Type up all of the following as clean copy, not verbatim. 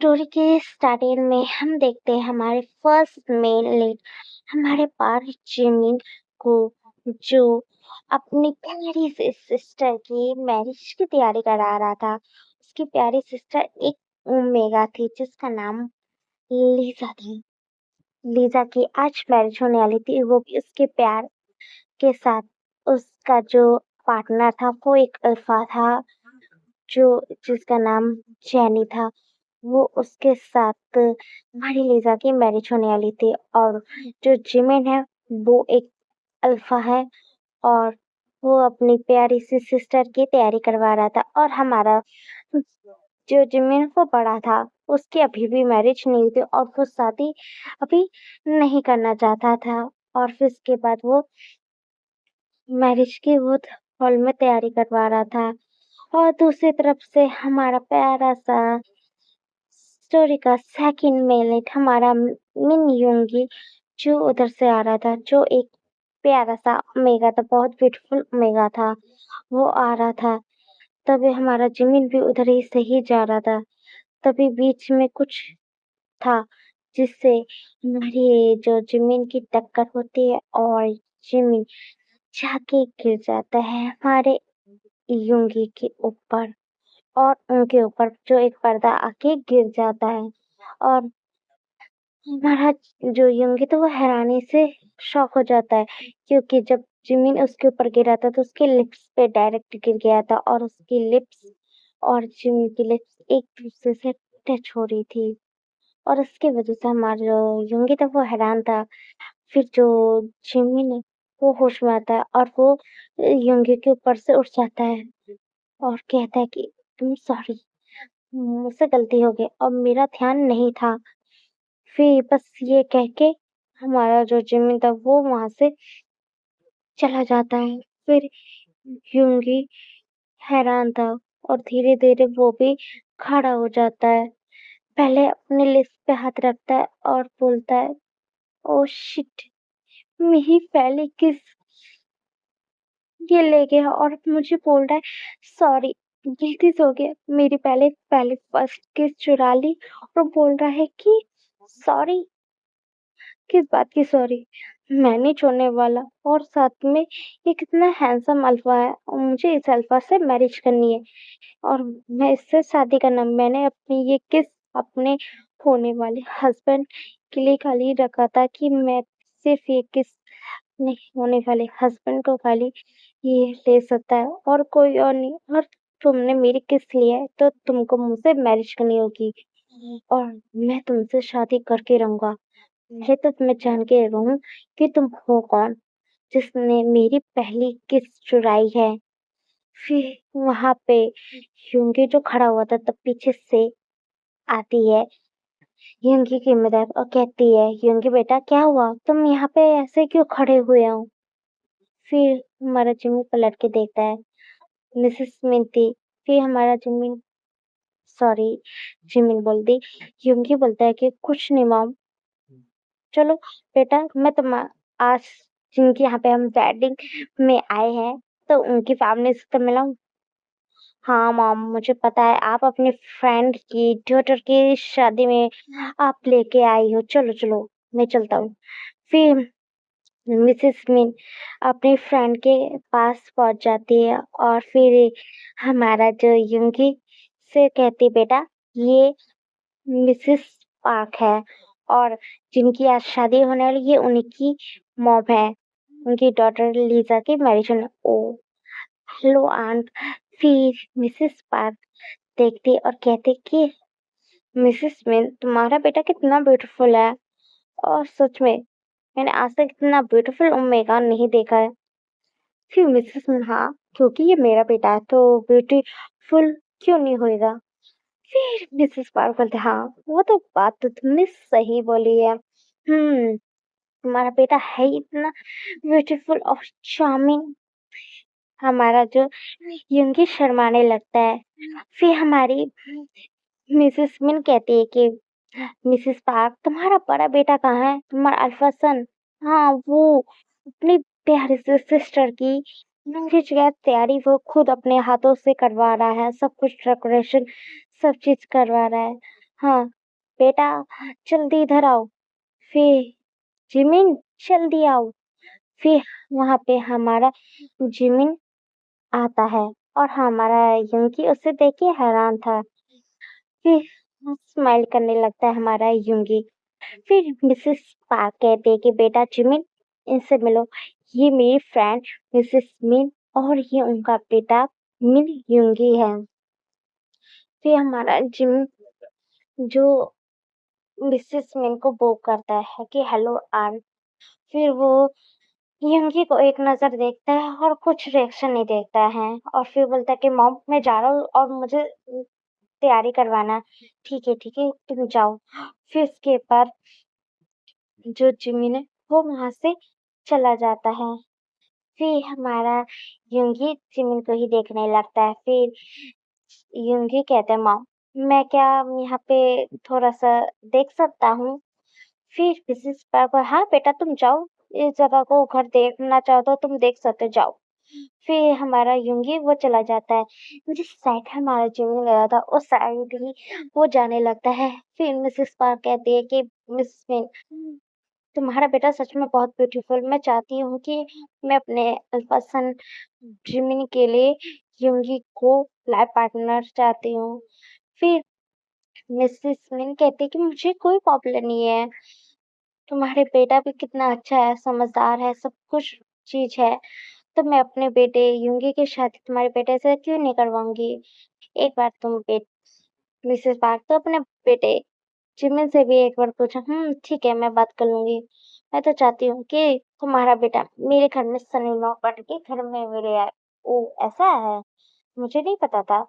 Story के starting में हम देखते हैं हमारे फर्स्ट मेन लीड हमारे पार जिमिन को, जो अपनी प्यारी सी सिस्टर की मैरिज की तैयारी करा रहा था। उसकी प्यारी सिस्टर एक ओमेगा थी जिसका नाम लीजा था। लीजा की आज मैरिज होने वाली थी, वो भी उसके प्यार के साथ। उसका जो पार्टनर था वो एक अल्फा था, जो जिसका नाम जैनी था। वो उसके साथ हमारी लीजा की मैरिज होने वाली थी, और जो जिमिन है वो एक अल्फा है, और वो अपनी प्यारी सी सिस्टर की तैयारी करवा रहा था। और हमारा जो जिमिन वो बड़ा था, उसकी अभी भी मैरिज नहीं हुई थी और वो शादी अभी नहीं करना चाहता था। और फिर उसके बाद वो मैरिज की वो हॉल में तैयारी करवा रहा था। और दूसरी तरफ से हमारा प्यारा सा स्टोरी का सेकंड मिनट हमारा मिन युंगी, जो उधर से आ रहा था, जो एक प्यारा सा ओमेगा था, बहुत ब्यूटीफुल ओमेगा था। वो आ रहा था, तभी हमारा जिमिन भी उधर ही से ही जा रहा था। तभी बीच में कुछ था जिससे हमारी जो जिमिन की टक्कर होती है, और जिमिन जाके गिर जाता है हमारे युंगी के ऊपर, और उनके ऊपर जो एक पर्दा आके गिर जाता है। और हमारा जो युंगी तो वो हैरानी से शॉक हो जाता है, क्योंकि जब जिमिन उसके ऊपर गिरा था तो उसके लिप्स पे डायरेक्ट गिर गया था, और उसकी लिप्स और जिमिन की लिप्स एक दूसरे से टच हो रही थी। और उसकी वजह से हमारा जो युंगी था वो हैरान था। फिर जो जिमिन है वो होश में आता है, और वो युंगी के ऊपर से उठ जाता है और कहता है कि तुम सॉरी, मुझसे गलती हो गई और मेरा ध्यान नहीं था। फिर बस ये कह के हमारा जो जिमिन था वो वहां से चला जाता है। फिर यूंगी हैरान था, और धीरे धीरे वो भी खड़ा हो जाता है। पहले अपने लिप्स पे हाथ रखता है और बोलता है, ओ शिट, मेरी पहली किस ये ले गया, और मुझे बोल रहा है सॉरी, गलती से हो गया, मेरी पहले पहले फर्स्ट किस चुरा ली, और बोल रहा है कि सॉरी, किस बात की सॉरी, मैं नहीं छोड़ने वाला। और साथ में ये कितना हैंडसम अल्फा है, और मुझे इस अल्फा से मैरिज करनी है, और मैं इससे शादी करना। मैंने अपनी ये किस अपने होने वाले हस्बैंड के लिए खाली रखा था, कि मैं सिर्फ ये किस नहीं होने वाले हस्बैंड को खाली ये ले सकता है, और कोई और नहीं। और तुमने मेरी किस ली है तो तुमको मुझसे मैरिज करनी होगी, और मैं तुमसे शादी करके रहूंगा। पहले तो मैं जान के रहूं कि तुम हो कौन, जिसने मेरी पहली किस चुराई है। फिर वहां पे यूंगी जो खड़ा हुआ था तब पीछे से आती है यूंगी की मदद, और कहती है, यूंगी बेटा क्या हुआ, तुम यहाँ पे ऐसे क्यों खड़े हुए हो। फिर हमारा जिम्मी पलट के देखता है, मिसेस मिंती। फिर हमारा जिम्मी सॉरी जिमिन बोल दी। यूंगी बोलता है कि कुछ नहीं मॉम, चलो बेटा, मैं तुम आज जिनके यहाँ पे हम वेडिंग में आए हैं तो उनकी फैमिली से तो मिला हूँ। हाँ मॉम, मुझे पता है आप अपनी फ्रेंड की डॉटर की शादी में आप लेके आई हो। चलो चलो, मैं चलता हूँ। फिर मिसेस मिन अपनी फ्रेंड के पास पहुंच जाती है, और फिर हमारा जो युंगी से कहती, बेटा ये मिसेस पार्क है, और जिनकी आज शादी होने वाली ये उन्हीं की मॉम है, उनकी डॉटर लीजा की मैरिज होने। ओ हेलो आंट। फिर मिसेस पार्क देखती और कहती कि मिसेस मिन, तुम्हारा बेटा कितना ब्यूटीफुल है, और सच में मैंने आज तक इतना ब्यूटीफुल ओमेगा नहीं देखा है। फिर मिसेस मिन, हाँ क्योंकि ये मेरा बेटा है तो ब्यूटीफुल क्यों नहीं होएगा। फिर मिसेस पार्क बोलते, हाँ वो तो बात तो तुमने सही बोली है। तुम्हारा बेटा है ही इतना ब्यूटीफुल और चार्मिंग। हमारा जो यूंगी शर्माने लगता है। फिर हमारी मिसेस मिन कहती है कि मिसेस पार्क, तुम्हारा बड़ा बेटा कहाँ है, तुम्हारा अल्फा सन। हाँ वो अपनी प्यारी सी सिस्टर की मैरिज की तैयारी वो खुद अपने हाथों से करवा रहा है, सब कुछ डेकोरेशन सब चीज करवा रहा है। हाँ, बेटा जल्दी इधर आओ। फिर जिमिन जल्दी आओ। फिर वहाँ पे हमारा जिमिन आता है और हमारा यूंगी उसे देख के हैरान था। फिर स्माइल करने लगता है हमारा यूंगी। फिर मिसेस पार्क कहते हैं कि बेटा जिमिन इनसे मिलो। ये मेरी फ्रेंड मिसेस मिन और ये उनका बेटा मिन यूंगी है। फिर हमारा जिमिन जो मिसेस मिन को वो करता है कि हेलो आंट। फिर वो यंगी को एक नजर देखता है और कुछ रिएक्शन नहीं देखता है और फिर बोलता है कि मॉम मैं जा रहा हूँ और मुझे तैयारी करवाना है। ठीक है तुम जाओ। फिर उसके बाद जो जिमिन है वो वहां से चला जाता है। फिर हमारा युंगी जिमिन को ही देखने लगता है। फिर युंगी कहते हैं मॉम मैं क्या यहाँ पे थोड़ा सा देख सकता हूँ। फिर मिसेस पार्कर हाँ बेटा तुम जाओ। इस जगह को घर देखना चाहो तो तुम देख सकते हो जाओ। फिर हमारा यूंगी वो चला जाता है। जिस साइड हमारा जिमी गया था उस साइड ही वो जाने लगता है। फिर मिसेस पार्क कहती है कि मिस मिन तुम्हारा बेटा सच में बहुत ब्यूटीफुल। मैं चाहती हूँ कि मैं अपने अल्फासन जिमिन के लिए यूंगी को लाइफ पार्टनर चाहती हूँ। फिर मिसेस मिन कहती है कि मुझे कोई प्रॉब्लम नहीं है। तुम्हारे बेटा भी कितना अच्छा है समझदार है सब कुछ चीज है। तो मैं अपने बेटे यूंगी की शादी तुम्हारे बेटे से क्यों नहीं करवाऊंगी। एक बार तुम मिसेस पार्क तो अपने बेटे जिमिन से भी एक बार पूछा। ठीक है मैं बात कर लूंगी। मैं तो चाहती हूँ कि तुम्हारा बेटा मेरे घर में सन इन लॉ बन के घर में मेरे आए। ओ ऐसा है। मुझे नहीं पता था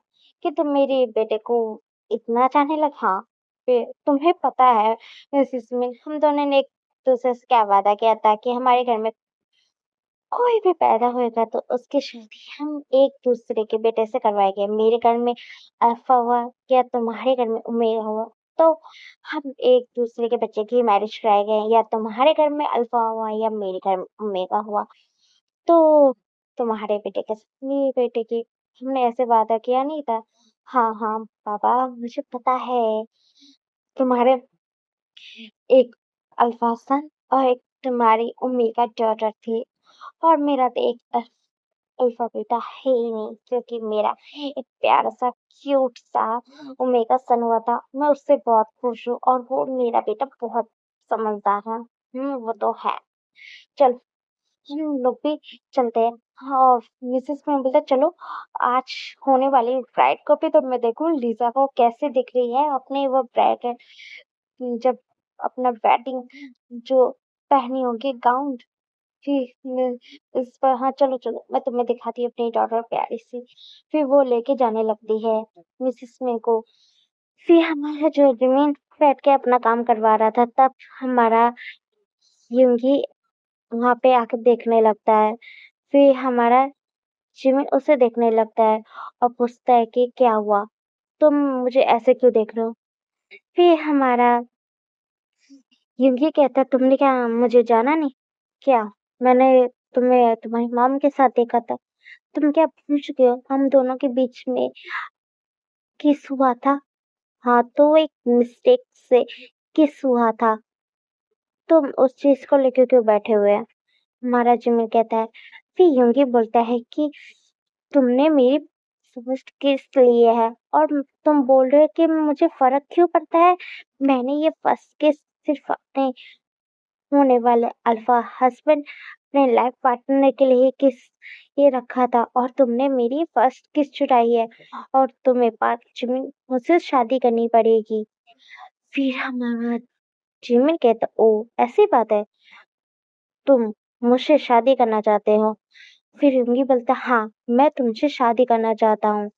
कि तुम मेरे बेटे को इतना चाहने लगा। हाँ फिर तुम्हें पता है मिसेस मिन हम दोनों ने एक दूसरे से क्या वादा किया था कि हमारे घर में कोई भी पैदा होएगा तो उसकी शादी हम एक दूसरे के बेटे से करवाएंगे। मेरे घर में अल्फा हुआ या तुम्हारे घर में ओमेगा हुआ तो हम एक दूसरे के बच्चे की मैरिज कराएंगे। या तुम्हारे घर में अल्फा हुआ या मेरे घर में ओमेगा हुआ तो तुम्हारे बेटे के साथ मेरे बेटे की। हमने ऐसे वादा किया नहीं था। हाँ पापा मुझे पता है। तुम्हारे एक अल्फा सन और एक तुम्हारी ओमेगा डॉटर थी और मेरा तो एक अल्फा बेटा है ही नहीं क्योंकि मेरा एक प्यारा सा क्यूट सा ओमेगा सन हुआ था। मैं उससे बहुत खुश हूँ और वो मेरा बेटा बहुत समझदार है। वो तो है। चल हम लोग भी चलते हैं। हाँ और मिसेस में बोलते चलो आज होने वाली ब्राइड को भी तो मैं देखूं लीजा को कैसे दिख रही है अपने वो ब्राइड जब अपना वेडिंग जो पहनी होगी गाउन। फिर इस पर हाँ चलो मैं तुम्हें दिखाती हूँ अपनी डॉटर प्यारी सी। फिर वो लेके जाने लगती है मिसेस मे को। फिर हमारा जो जमीन बैठ के अपना काम करवा रहा था तब हमारा यूंगी वहां पे आके देखने लगता है। फिर हमारा जिमिन उसे देखने लगता है और पूछता है कि क्या हुआ तुम मुझे ऐसे क्यों देख रहे हो। फिर हमारा यूंगी कहता है तुमने क्या मुझे जाना नहीं क्या। मैंने तुम्हें तुम्हारी मॉम के साथ देखा था। तुम क्या भूल चुके हो हम दोनों के बीच में किस हुआ था। हाँ तो एक मिस्टेक से किस हुआ था। तुम उस चीज को लेकर क्यों बैठे हुए हैं। हमारा जिमिन कहता है। फिर यूंगी बोलता है कि तुमने मेरी फर्स्ट किस लिए है और तुम बोल रहे हो कि मुझे फर्क क्यों पड़ता है। मैंने ये फर्स्ट किस सिर्फ अपने होने वाले अल्फा हस्बैंड अपने लाइफ पार्टनर के लिए किस ये रखा था और तुमने मेरी फर्स्ट किस चुराई है और तुम्हें पार्क जिमिन मुझसे शादी करनी पड़ेगी। फिर हमारा जिमिन कहता ओ ऐसी बात है तुम मुझसे शादी करना चाहते हो। फिर यूंगी बोलता हाँ मैं तुमसे शादी करना चाहता हूँ।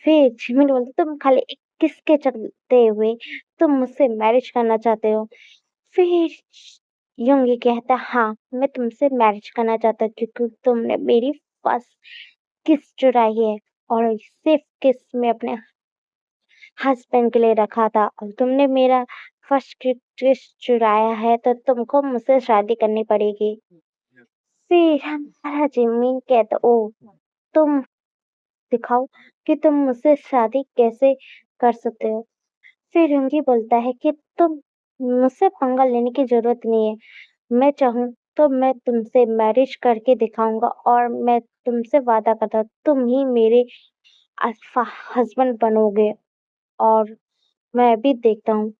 फिर जिमिन बोलता तुम खाली एक किस के चलते हुए तुम मुझसे मैरिज करना चाहते हो। फिर यूंगी कहता हाँ मैं तुमसे मैरिज करना चाहता हूँ क्योंकि तुमने मेरी फर्स्ट किस चुराई है और सिर्फ किस में अपने हस्बैंड के लिए रखा था और तुमने मेरा फर्स्ट किस चुराया है तो तुमको मुझसे शादी करनी पड़ेगी। फिर हमारा जिम्मी कहता ओ तुम दिखाओ कि तुम मुझसे शादी कैसे कर सकते हो। फिर युंगी बोलता है कि तुम मुझसे पंगा लेने की ज़रूरत नहीं है। मैं चाहूँ तो मैं तुमसे मैरिज करके दिखाऊँगा और मैं तुमसे वादा करता हूँ, तुम ही मेरे अल्फ़ा हस्बैंड बनोगे और मैं भी देखता हूँ,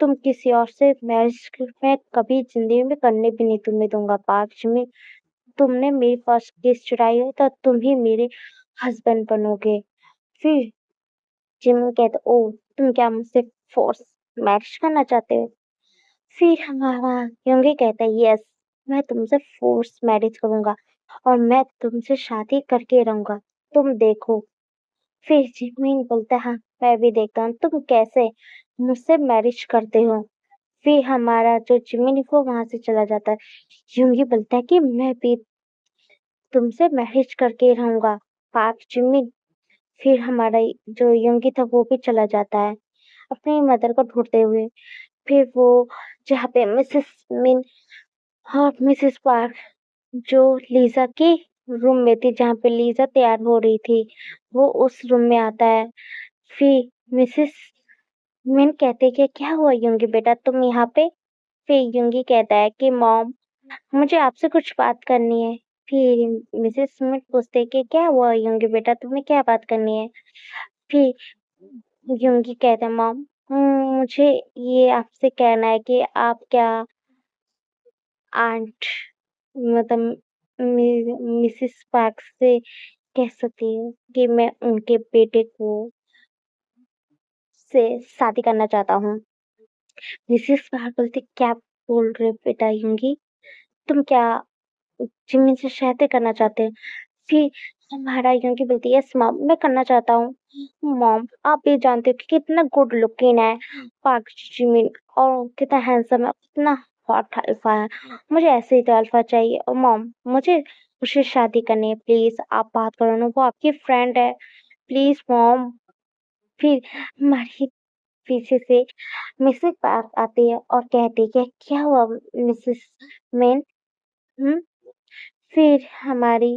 तुम किसी और से मैरिज मैं कभी ज़िंदगी में करने भी नहीं तुम्हें दूँगा पार्क जिमी। तुमने मेरी फर्स्ट किस चुराई है तो तुम ही मेरे हस्बैंड बनोगे। फिर जिमी कहता ओह! तुम क्या मुझसे फ़ोर्स मैरिज करना चाहते हो? फिर हमारा योंगी कहता है यस, मैं तुमसे फ़ोर्स मैरिज करूँगा और मैं तुमसे शादी करके रहूँगा, तुम देखो। फिर जिमिन बोलता है हाँ, मैं भी देखता हूँ तुम कैसे मुझसे मैरिज करते हो। फिर हमारा जो जिमिन है वो वहाँ से चला जाता है। योंगी बोलता है कि मैं भी तुमसे मैरिज करके रहूँगा, पार्क जिमिन। फिर हमारा जो योंगी था वो भी चला जाता है, अपनी मदर को ढूँढते हुए। फिर वो जहाँ पे मिसेस मिन और मिसेस पार्क जो लीज़ा के रूम में थी, जहाँ पे लीज़ा तैयार हो रही थी, वो उस रूम में आता है। फिर मिसेस मिन कहते हैं कि क्या हुआ योंगी बेटा तुम यहाँ पे? फिर योंगी कहता है कि मॉम मुझे आपसे कुछ बात करनी है। फिर मिसेस मिन पूछते हैं कि क्या हुआ योंगी बेटा तुम्हें क्या बात करनी है? फिर योंगी कहता है मॉम मुझे ये आपसे कहना है कि आप क्या आंट मतलब मिसेस पार्क से कह सकती हूँ कि मैं उनके बेटे को से शादी करना चाहता हूँ। मिसेस पार्क बोलती क्या बोल रहे हो बेटा योंगी? तुम क्या जिमी से शादी करना चाहते हो? फिर हमारा योंगी बोलती यस मॉम मैं करना चाहता हूँ। मॉम आप भी जानते हो कि कितना गुड लुकिंग है पार्क जिमिन और कितना हैंडसम है, कितना हॉट अल्फा है। मुझे ऐसे ही तो अल्फा चाहिए और मॉम मुझे उससे शादी करनी है प्लीज आप बात करो ना वो आपकी फ्रेंड है प्लीज मॉम। फिर हमारी पीछे से मिसेस पार्क आती है और कहती है कि क्या हुआ मिसेस मेन हुँ? फिर हमारी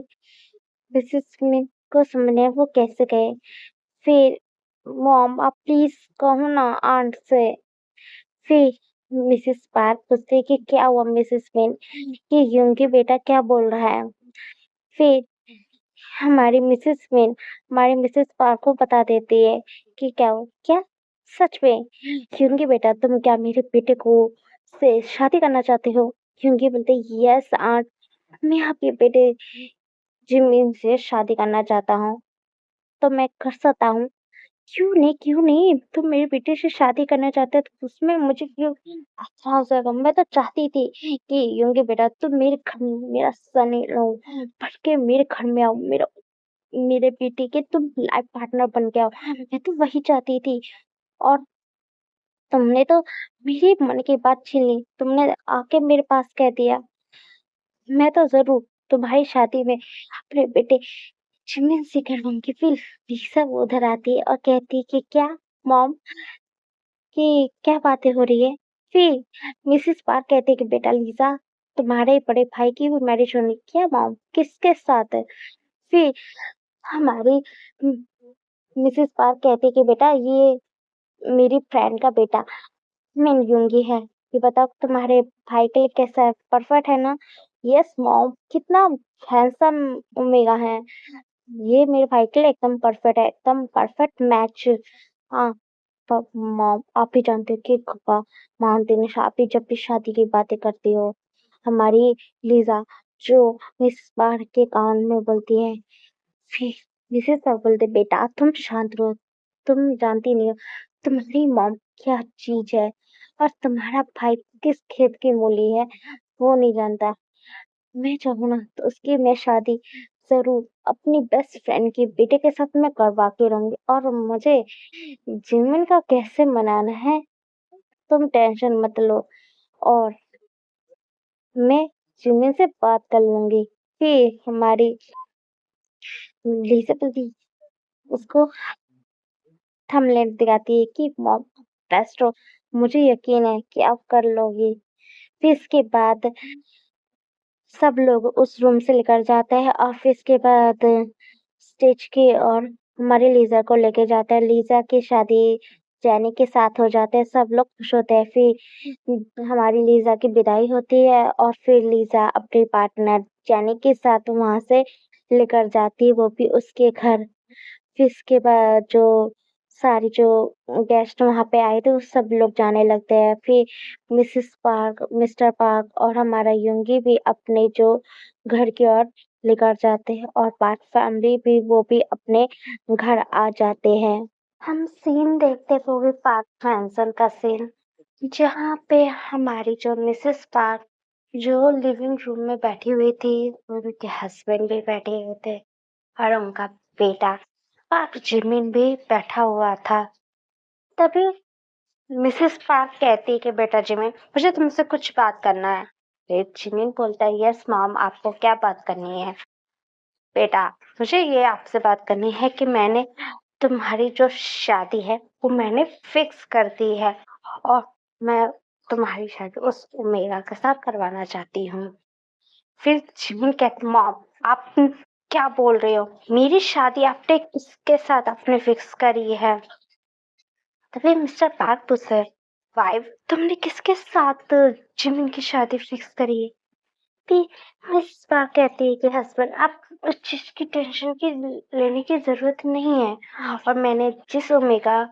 मिसेस मेन को समझ नहीं आया वो कैसे गए। फिर मॉम आप प्लीज कहो ना आंट से। फिर मिसेस पार्क पूछती है कि क्या हुआ मिसेस मेन कि यूंगी बेटा क्या बोल रहा है। फिर हमारी मिसेस पार्क को बता देती है कि क्या हो क्या सच में यूंगी बेटा तुम क्या मेरे बेटे को से शादी करना चाहते हो? यूंगी बोलते यस आंट मैं आपके बेटे जिमिन से शादी करना चाहता हूँ तो मैं कर सकता हूँ। क्यों नहीं तुम मेरे बेटे से शादी करना चाहते हो तो उसमें मुझे क्यों अच्छा हो जाएगा। मैं तो चाहती थी कि यूंगी बेटा तुम मेरे घर में मेरा सन इन लॉ बन के मेरे घर में आओ मेरा मेरे बेटे के तुम लाइफ पार्टनर बन के आओ। मैं तो वही चाहती थी और तुमने तो मेरे मन की बात छीन ली। तुमने आके मेरे पास कह दिया मैं तो ज़रूर तुम्हारी शादी में अपने बेटे जिमिन से करवाऊँगी। फिर लीसा वो उधर आती है और कहती है कि क्या मॉम कि क्या बातें हो रही है? फिर मिसेस पार्क कहती है कि बेटा लीसा तुम्हारे बड़े भाई की भी मैरिज होनी क्या मॉम किसके साथ है? फिर हमारी उम, मिसेस पार्क कहती है कि बेटा ये मेरी फ्रेंड का बेटा मिन यूंगी है। ये बताओ तुम्हारे भाई के लिए कैसा है? परफेक्ट है ना? यस मॉम कितना हैंडसम ओमेगा है। ये मेरे भाई के लिए एकदम परफेक्ट है, एकदम परफेक्ट मैच। हाँ, पर मॉम आप भी जानते हो कि पापा मानते नहीं आप भी जब भी शादी की बातें करती हो। हमारी लीज़ा जो मिस बार के कान में बोलती है फिर मिसेस पार्क बोलते बेटा तुम शांत रहो। तुम जानती नहीं हो तुम्हारी मॉम क्या चीज़ है और तुम्हारा भाई किस खेत की मूली है वो नहीं जानता। मैं चाहूँ ना तो उसकी मैं शादी ज़रूर अपनी बेस्ट फ्रेंड के बेटे के साथ मैं करवा के रहूँगी और मुझे जिमिन का कैसे मनाना है तुम टेंशन मत लो और मैं जिमिन से बात कर लूँगी। फिर हमारी लीज़ा बोलती उसको थंबनेल दिखाती है कि मॉम बेस्ट हो मुझे यकीन है कि आप कर लोगी। फिर इसके बाद सब लोग उस रूम से लेकर जाते हैं और फिर इसके बाद स्टेज की और हमारी लीज़ा को लेके जाता है। लीज़ा की शादी जैनी के साथ हो जाते हैं, सब लोग खुश होते हैं। फिर हमारी लीज़ा की विदाई होती है और फिर लीज़ा अपने पार्टनर जैनी के साथ वहाँ से लेकर जाती है, वो भी उसके घर। फिर इसके बाद जो गेस्ट वहाँ पे आए थे, वो सब लोग जाने लगते हैं। फिर मिसेस पार्क, मिस्टर पार्क और हमारा यूंगी भी अपने जो घर की ओर लेकर जाते हैं और पार्क फैमिली भी वो भी अपने घर आ जाते हैं। हम सीन देखते हैं, वो भी पार्क मैंसन का सीन, जहाँ पे हमारी जो मिसेस पार्क जो लिविंग रूम में बैठी हुई थी, उनके हस्बैंड भी बैठे हुए थे और उनका बेटा पार्क जिमिन भी बैठा हुआ था। तभी मिसेस पार्क कहती है कि बेटा जिमिन, मुझे तुमसे कुछ बात करना है। जिमिन बोलता है, यस मॉम, आपको क्या बात करनी है? बेटा, मुझे ये आपसे बात करनी है कि मैंने तुम्हारी जो शादी है वो मैंने फिक्स कर दी है और मैं तुम्हारी शादी उस ओमेगा के साथ करवाना चाहती हूँ। फिर जिमिन कहती, मॉम आप क्या बोल रहे हो? मेरी शादी आपने किसके साथ आपने फिक्स करी है? तभी मिस्टर पार्क पूछते हैं, वाइफ तुमने किसके साथ जिमिन की शादी फिक्स करी है? फिर मिस पार्क कहती है कि हस्बैंड आप उस चीज की टेंशन की लेने की जरूरत नहीं है और मैंने जिस ओमेगा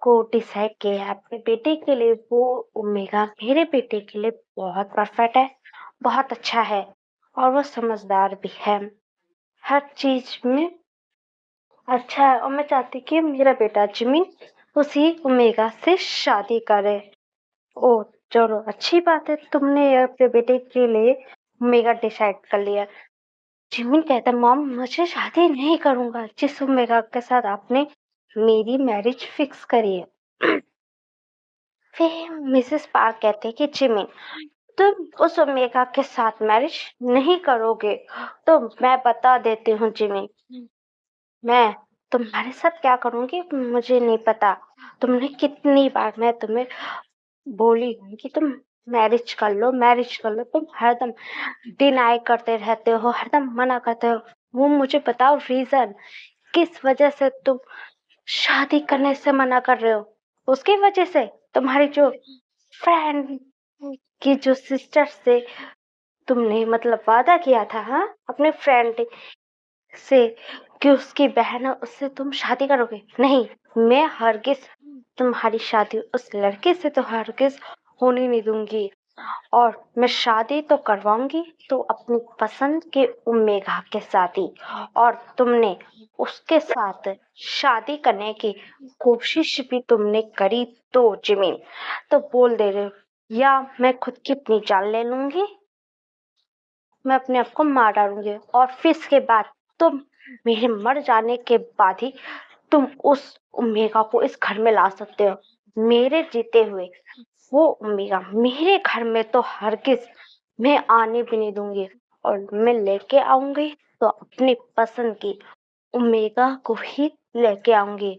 को डिसाइड किया है अपने बेटे के लिए, वो ओमेगा मेरे बेटे के लिए बहुत परफेक्ट है, बहुत अच्छा है और वो समझदार भी है, हर चीज में अच्छा है। और मैं चाहती कि मेरा बेटा जिमिन उसी ओमेगा से शादी करे। ओह चलो अच्छी बात है, तुमने अपने बेटे के लिए ओमेगा डिसाइड कर लिया। जिमिन कहता है, मॉम मुझे शादी नहीं करूंगा जिस ओमेगा के साथ आपने मेरी मैरिज फिक्स करी है। फिर मिसेस पार्क कहते हैं कि जिमिन तुम उस ओमेगा के साथ मैरिज नहीं करोगे, तो मैं बता देती हूँ जिमिन, मैं तुम्हारे साथ क्या करूंगी मुझे नहीं पता। तुमने कितनी बार मैं तुम्हें बोली हूँ कि तुम मैरिज कर लो, मैरिज कर लो, तुम हरदम डिनाई करते रहते हो, हरदम मना करते हो। वो मुझे बताओ रीजन, किस वजह से तुम शादी करने से मना कर रहे हो? उसकी वजह से, तुम्हारी जो फ्रेंड की जो सिस्टर से तुमने मतलब वादा किया था, हाँ, अपने फ्रेंड से कि उसकी बहन है उससे तुम शादी करोगे? नहीं, मैं हरगिज तुम्हारी शादी उस लड़के से तो हरगिज होने नहीं दूंगी और मैं शादी तो करवाऊंगी तो अपनी पसंद के ओमेगा के साथ ही। और तुमने उसके साथ शादी करने की कोशिश भी तुमने करी तो जिमिन, तो बोल दे रहे हो, या मैं खुद की अपनी जान ले लूंगी, मैं अपने आप को मार डालूंगी और फिर इसके बाद तुम मेरे मर जाने के बाद ही तुम उस ओमेगा को इस घर में ला सकते हो। मेरे जीते हुए वो ओमेगा मेरे घर में तो हरगिज मैं आने भी नहीं दूंगी और मैं लेके आऊंगी तो अपनी पसंद की ओमेगा को ही लेके आऊंगी।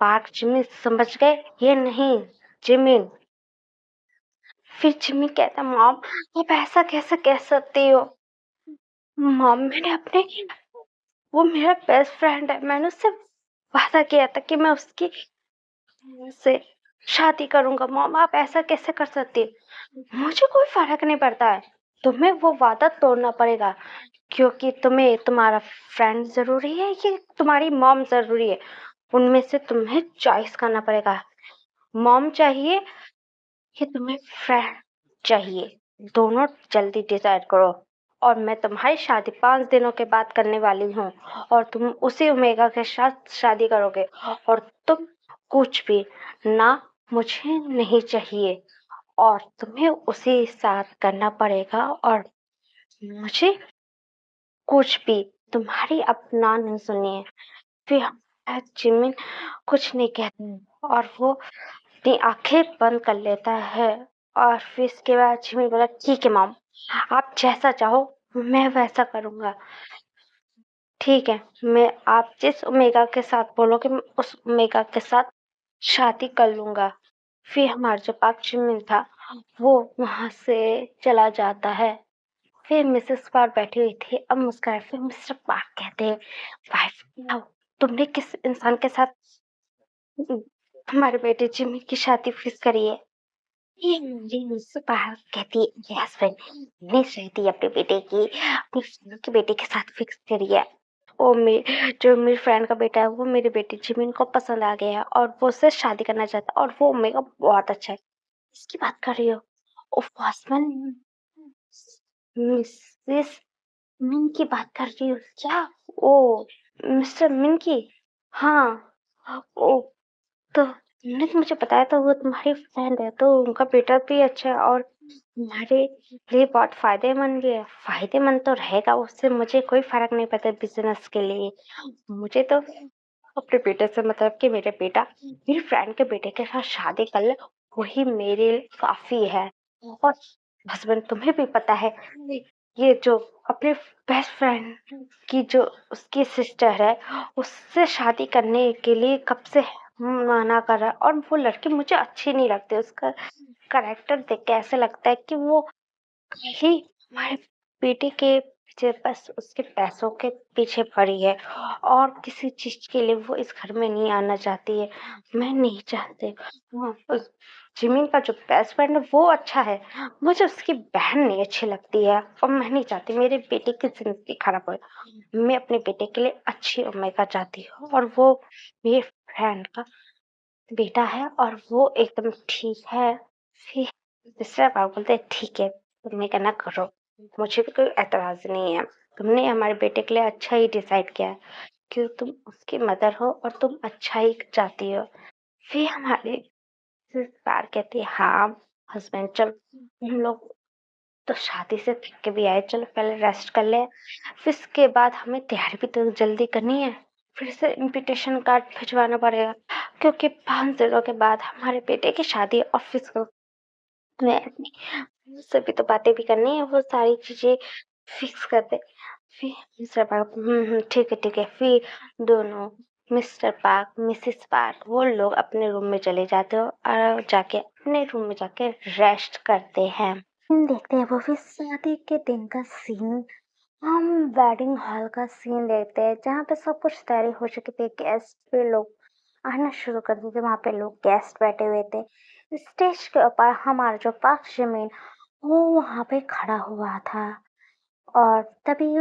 पार्क जिमिन समझ गए? ये नहीं जिमिन। फिर जिमिन कहता, मॉम आप ऐसा कैसे कह सकती हो? मॉम मैंने अपने वो मेरा बेस्ट फ्रेंड है, मैंने उससे वादा किया था कि मैं उसकी से शादी करूंगा। मॉम आप ऐसा कैसे कर सकती हो? मुझे कोई फर्क नहीं पड़ता है, तुम्हें वो वादा तोड़ना पड़ेगा क्योंकि तुम्हें तुम्हारा फ्रेंड जरूरी है कि तुम्हारी मॉम जरूरी है, उनमें से तुम्हें चॉइस करना पड़ेगा। मॉम चाहिए कि तुम्हें फ्रेंड चाहिए, दोनों जल्दी डिसाइड करो। और मैं तुम्हारी शादी 5 दिनों के बाद करने वाली हूँ और तुम उसी ओमेगा के साथ शादी करोगे और तुम कुछ भी ना मुझे नहीं चाहिए और तुम्हें उसी साथ करना पड़ेगा और मुझे कुछ भी तुम्हारी अपना नहीं सुनिए। फिर जिमिन कुछ नहीं कहता और वो अपनी आंखें बंद कर लेता है और फिर इसके बाद जिमिन बोला, ठीक है मॉम, आप जैसा चाहो मैं वैसा करूंगा। ठीक है, मैं आप जिस ओमेगा के साथ बोलोगे मैं उस ओमेगा के साथ शादी कर लूंगा। फिर हमारा जो पाक जिमिन था वो वहां से चला जाता है। फिर मिसेस पार्क बैठी हुई थी, अब मुस्कुराए। फिर मिस्टर पार्क कहते हैं, वाइफ तुमने किस इंसान के साथ हमारे बेटे जिमी की शादी फिक्स करिए। ये मेरी सुबह कहती है ये हस्बैंड नहीं चाहती अपने बेटे की अपनी फ्रेंड के बेटे के साथ फिक्स करिए। वो जो मेरी फ्रेंड का बेटा है वो मेरे बेटे जिमिन को पसंद आ गया है और वो उससे शादी करना चाहता है और वो मेरा बहुत अच्छा है। इसकी बात कर रही हो? उफ हस्बैंड मिसेस मिन की बात कर रही हो क्या? ओ मिस्टर मिन की। हाँ। ओ तो तुमने तो मुझे बताया था वो तुम्हारी फ्रेंड है तो उनका बेटा भी अच्छा है और तुम्हारे लिए बहुत फायदेमंद भी है। फायदेमंद तो रहेगा उससे मुझे कोई फर्क नहीं पड़ता बिजनेस के लिए। मुझे तो अपने बेटे से मतलब कि मेरे बेटा मेरी फ्रेंड के बेटे के साथ शादी कर ले वही मेरे लिए काफी है। और हस्बैंड तुम्हें भी पता है ये जो अपने बेस्ट फ्रेंड की जो उसकी सिस्टर है उससे शादी करने के लिए कब से मना कर रहा है और वो लड़की मुझे अच्छी नहीं लगती। उसका कैरेक्टर देख के ऐसे लगता है कि वो ही हमारे बेटे के पीछे बस उसके पैसों के पीछे पड़ी है और किसी चीज के लिए वो इस घर में नहीं आना चाहती है। मैं नहीं चाहती। उस जिमिन का जो बेस्ट फ्रेंड है वो अच्छा है। मुझे उसकी बहन नहीं अच्छी लगती है और मैं नहीं चाहती मेरे बेटे की जिंदगी खराब हो। मैं अपने बेटे के लिए अच्छी ओमेगा चाहती हूँ और वो मेरे फ्रेंड का बेटा है और वो एकदम ठीक है। फिर दूसरा बाबू बोलते हैं, ठीक है तुम्हें करना करो मुझे भी कोई एतराज नहीं है। तुमने हमारे बेटे के लिए अच्छा ही डिसाइड किया है कि तुम उसकी मदर हो और तुम अच्छा ही चाहती हो। फिर हमारे बार कहती है हाँ हस्बैंड चल हम लोग तो शादी से थक के भी आए चलो पहले रेस्ट कर ले। फिर इसके बाद हमें तैयारी भी तो जल्दी करनी है। फिर से इनविटेशन कार्ड भिजवाना पड़ेगा क्योंकि 5 दिनों के बाद हमारे बेटे की शादी है। ऑफिस में अपनी सभी तो बातें भी करनी है वो सारी चीजें फिक्स कर दे। फिर मिस्टर पार्क ठीक है। फिर दोनों मिस्टर पार्क मिसेस पार्क वो लोग अपने रूम में चले जाते हो और जाके अपने रूम में जाके रेस्ट करते हैं। देखते हैं वो फिर शादी के दिन का सीन। हम वेडिंग हॉल का सीन देखते हैं जहाँ पे सब कुछ तैयारी हो चुकी थी। गेस्ट पे लोग आना शुरू कर दिए थे। वहाँ पे लोग गेस्ट बैठे हुए थे। स्टेज के ऊपर हमारा जो पक्ष में वो वहाँ पे खड़ा हुआ था और तभी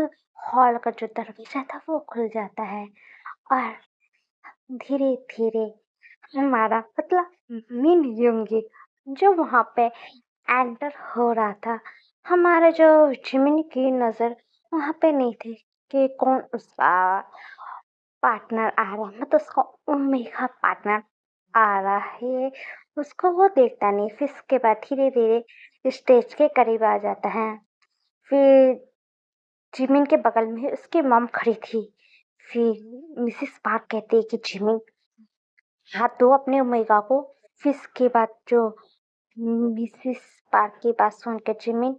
हॉल का जो दरवाजा था वो खुल जाता है और धीरे धीरे हमारा मतलब मिन युंगी जो वहाँ पे एंटर हो रहा था। हमारा जो जिमिनी की नजर वहाँ पे नहीं थी कि कौन उसका पार्टनर आ रहा है मतलब उसका ओमेगा पार्टनर आ रहा है उसको वो देखता नहीं। फिर इसके बाद धीरे धीरे स्टेज के करीब आ जाता है। फिर जिमिन के बगल में उसकी मॉम खड़ी थी। फिर मिसेस पार्क कहती है कि जिमिन हाथ दो अपने ओमेगा को। फिर इसके बाद जो मिसेस पार्क की बात सुन के जिमिन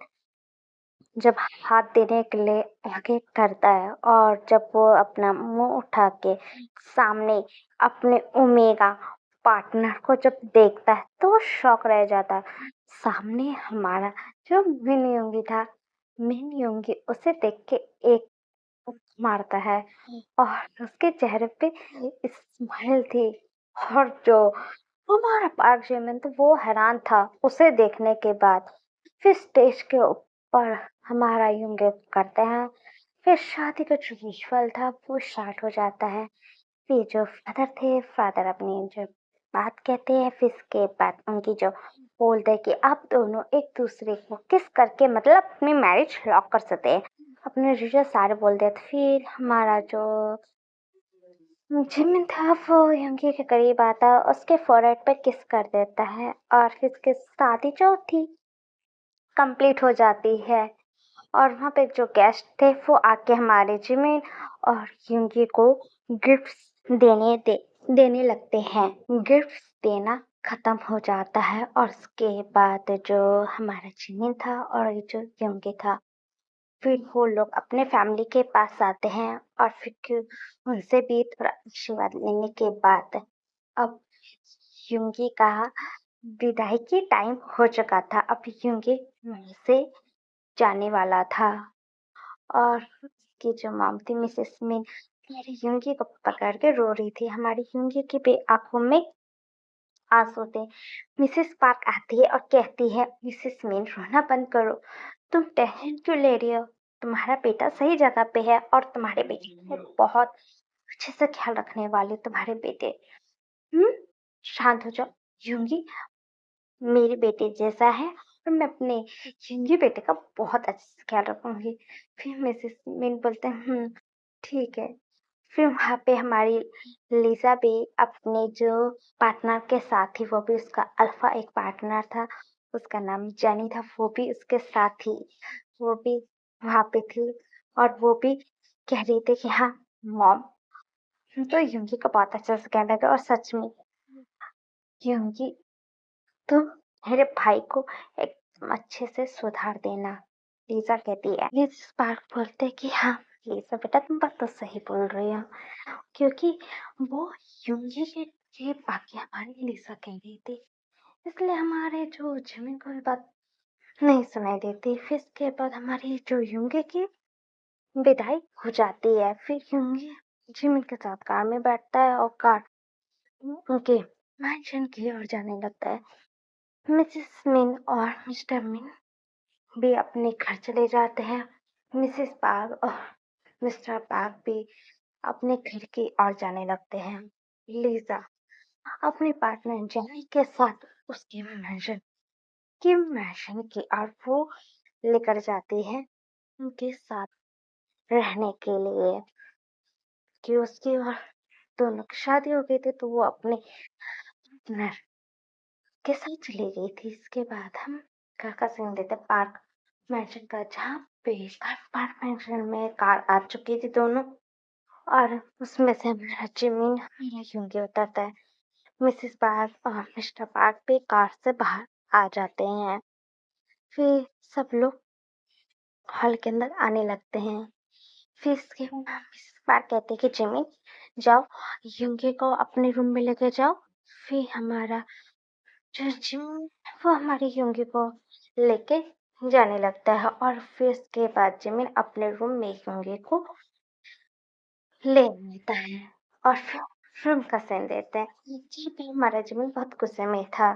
जब हाथ देने के लिए आगे करता है और जब वो अपना मुंह उठा के सामने अपने ओमेगा पार्टनर को जब देखता है तो वो शॉक रह जाता है। सामने हमारा जो मिन था मिन योंगी उसे देख के एक मारता है और उसके चेहरे पे स्माइल थी। और जो हमारा पार्क जेमिन तो वो हैरान था उसे देखने के बाद। फिर स्टेज के ऊपर हमारा युंगे करते हैं। फिर शादी का जो रिचुअल था वो स्टार्ट हो जाता है। फिर जो फादर थे फादर अपनी जो बात कहते हैं फिर इसके बाद उनकी जो बोलते हैं कि आप दोनों एक दूसरे को किस करके मतलब अपनी मैरिज लॉक कर सकते हैं। अपने रिचुअल सारे बोल देते। फिर हमारा जो जिमिन था वो यंगी के करीब आता है उसके फोrehead पे किस कर देता है और फिर उसके शादी जो थी कंप्लीट हो जाती है। और वहाँ पे जो गेस्ट थे वो आके हमारे जिमिन और युंगी को गिफ्ट्स देने लगते हैं। गिफ्ट्स देना खत्म हो जाता है और उसके बाद जो हमारा जिमिन था और ये जो युंगी था फिर वो लोग अपने फैमिली के पास आते हैं और फिर उनसे भी थोड़ा आशीर्वाद लेने के बाद अब युंगी का विदाई की टाइम हो चुका था। अब युंगी वहीं से जाने वाला था और उसकी जो मॉम थी मिसेस मिन हमारी युंगी को पकड़ के रो रही थी। हमारी युंगी की भी आंखों में आंसू थे। मिसेस पार्क आती है और कहती है, मिसेस मीन रोना बंद करो। तुम टेंशन क्यों ले रही हो? तुम्हारा बेटा सही जगह पे है और तुम्हारे बेटे को बहुत अच्छे से ख्याल रखने वाले तुम्हारे बेटे। हम्म, शांत हो जाओ। यूंगी मेरे बेटे जैसा है और मैं अपने यूंगी बेटे का बहुत अच्छे से ख्याल रखूंगी। फिर मिसेस मीन बोलते हैं, ठीक है। फिर वहाँ पे हमारी लिसा भी अपने जो पार्टनर के साथ थी, वो भी उसका अल्फा एक पार्टनर था, उसका नाम जेनी था, वो भी उसके साथ थी, वो भी वहाँ पे थी। और वो भी कह रही थी कि हाँ मॉम, तो यूंगी का बहुत अच्छा से कहना लगा। और सच में यूंगी, तो मेरे भाई को एकदम अच्छे से सुधार देना, लीजा कहती है। लिज स्पार्क बोलते हैं कि हाँ लीजा बेटा, तुम बात तो सही बोल रही हो, क्योंकि वो यूंगी के ये बाकी हमारी लीजा कह रही थी, इसलिए हमारे जो जिमिन को भी बात नहीं सुनाई देती। फिर इसके बाद हमारी जो यूंगी की विदाई हो जाती है। फिर यूंगी जिमिन के साथ कार में बैठता है और कार उनके मैंशन की ओर जाने लगता है। मिसेस मिन और मिस्टर मिन भी अपने घर चले जाते हैं। मिसेस पार्क और मिस्टर पार्क भी अपने घर की ओर जाने लगते हैं। लीजा अपने पार्टनर जेनी के साथ उसके मैंशन की ओर वो लेकर जाती है उनके साथ रहने के लिए, कि उसकी और दोनों की शादी हो गई थी, तो वो अपने पार्टनर के साथ चली गई थी। इसके बाद हम घर का सीन देते पार्क मैंशन का, जहाँ पे पार्क मैंशन में कार आ चुकी थी दोनों, और उसमें से हमारा जिमी हमारा यूंगी उतरता है। मिसेस पार्क और मिस्टर पार्क भी कार से बाहर आ जाते हैं। फिर सब लोग हॉल के अंदर आने लगते हैं। फिर इसके बाद मिसेस पार्क कहते हैं कि जिमी जाओ, यूंगी को अपने रूम में लेके जाओ। फिर हमारा जो जिमी वो हमारी यूंगी को लेके जाने लगता है। और फिर इसके बाद जिमिन अपने रूम में यूंगी को ले लेता है। और फिर फिल्म का सीन देते हैं, जहाँ पे हमारा जिमिन बहुत गुस्से में था।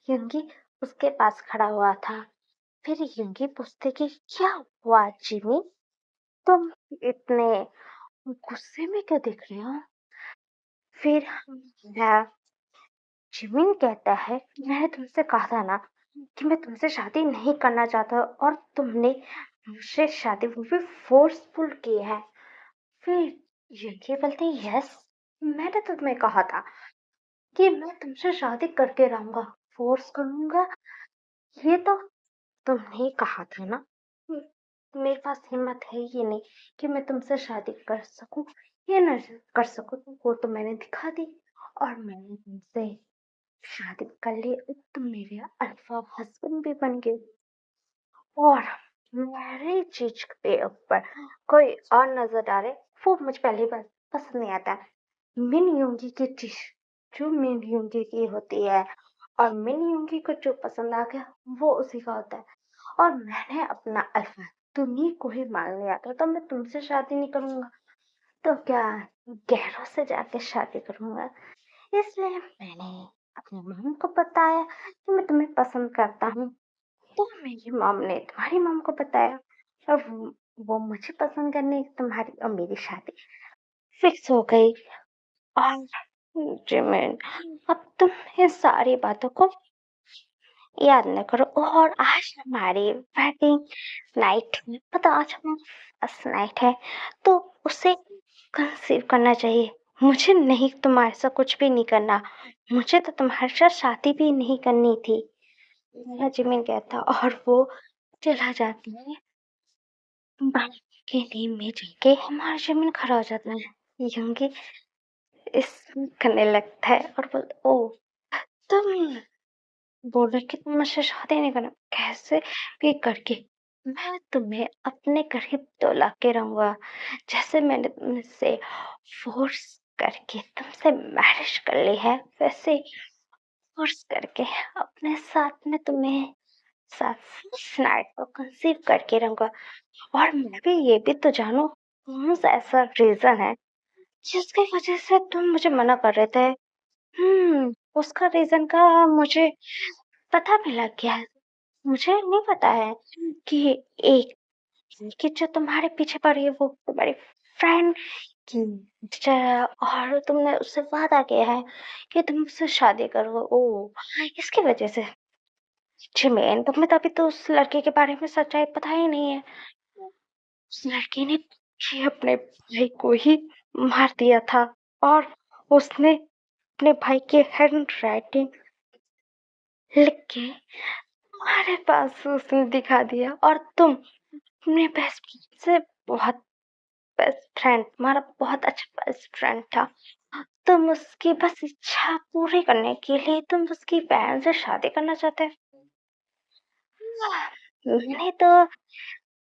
यूंगी उसके पास खड़ा हुआ था। फिर यूंगी पूछते कि क्या हुआ जिमी, तुम इतने गुस्से में क्यों दिख रहे हो? फिर हमारा जिमिन कहता है कि मैंने तुमसे कहा था ना कि मैं तुमसे शादी नहीं करना चाहता, और तुमने मुझसे शादी वो भी फोर्सफुल की है। फिर यूंगी बोलते यस, मैंने तो तुम्हें कहा था कि मैं तुमसे शादी करके रहूंगा, फोर्स करूंगा ये तो तुमने कहा था ना। मेरे पास हिम्मत है ही नहीं कि मैं तुमसे शादी कर सकूं, ये न कर सकूं, वो तो मैंने दिखा दी। और मैंने तुमसे शादी कर ली, अब तुम मेरे अल्फा हस्बैंड भी बन गए, और मेरी चीज पे ऊपर कोई और नजर डाले वो मुझे पहली बार पसंद नहीं आता। मिन यूंगी की चीज जो मिन यूंगी की होती है, और मिन यूंगी को जो पसंद आ गया वो उसी का होता है। और मैंने अपना अल्फा तुम्ही को ही मान लिया था, तो मैं तुमसे शादी नहीं करूंगा तो क्या गहरों से जाके शादी करूंगा। इसलिए मैंने अपनी मम्मी को बताया कि मैं तुम्हें पसंद करता हूँ, तो मेरी मॉम ने तुम्हारी मॉम को बताया, और वो मुझे पसंद करने तुम्हारी और मेरी शादी फिक्स हो गई। और जिमिन, अब तुम इन सारी बातों को याद न करो, और आज हमारी वेडिंग नाइट में, पता आज हमारा फर्स्ट नाइट है, तो उसे कंसीव करना चाहिए। मुझे नहीं तुम्हारे साथ कुछ भी नहीं करना, मुझे तो तुम्हारे साथ शादी भी नहीं करनी थी, मेरा जिमिन कहता। और वो चला जाती है बालकनी में, जाके हमारा जिमिन खड़ा हो जाता है। यंगी इस करने लगता है और बोल, ओ तुम बोल रहे कि तुम मुझसे शादी नहीं करना, कैसे भी करके मैं तुम्हें अपने करीब बुला के रहूंगा, जैसे मैंने तुमसे फोर्स करके तुमसे मैरिज कर ली है, वैसे फोर्स करके अपने साथ में तुम्हें साथ नाइट को कंसीव करके रहूंगा। और मैं भी ये भी तो जानू कौन सा ऐसा रीजन है जिसकी वजह से तुम मुझे मना कर रहे थे। उसका रीज़न का मुझे पता भी लग गया है। मुझे नहीं पता है कि एक कि जो तुम्हारे पीछे पड़ी है वो तुम्हारी फ्रेंड की और तुमने उससे वादा किया है कि तुम उससे शादी करोगे। ओह! इसकी वज़ह से। जिमिन, तुम्हें तो अभी तो उस लड़के के बारे में सच्चाई पता ही नहीं है। उस लड़के ने ही अपने भाई को ही मार दिया था और उसने अपने भाई की हैंडराइटिंग लिख के तुम्हारे पास उसने दिखा दिया और तुम अपने बेस्ट फ्रेंड से बहुत बेस्ट फ्रेंड तुम्हारा बहुत अच्छा बेस्ट फ्रेंड था। तुम उसकी बस इच्छा पूरी करने के लिए तुम उसकी बहन से शादी करना चाहते हो। मैंने तो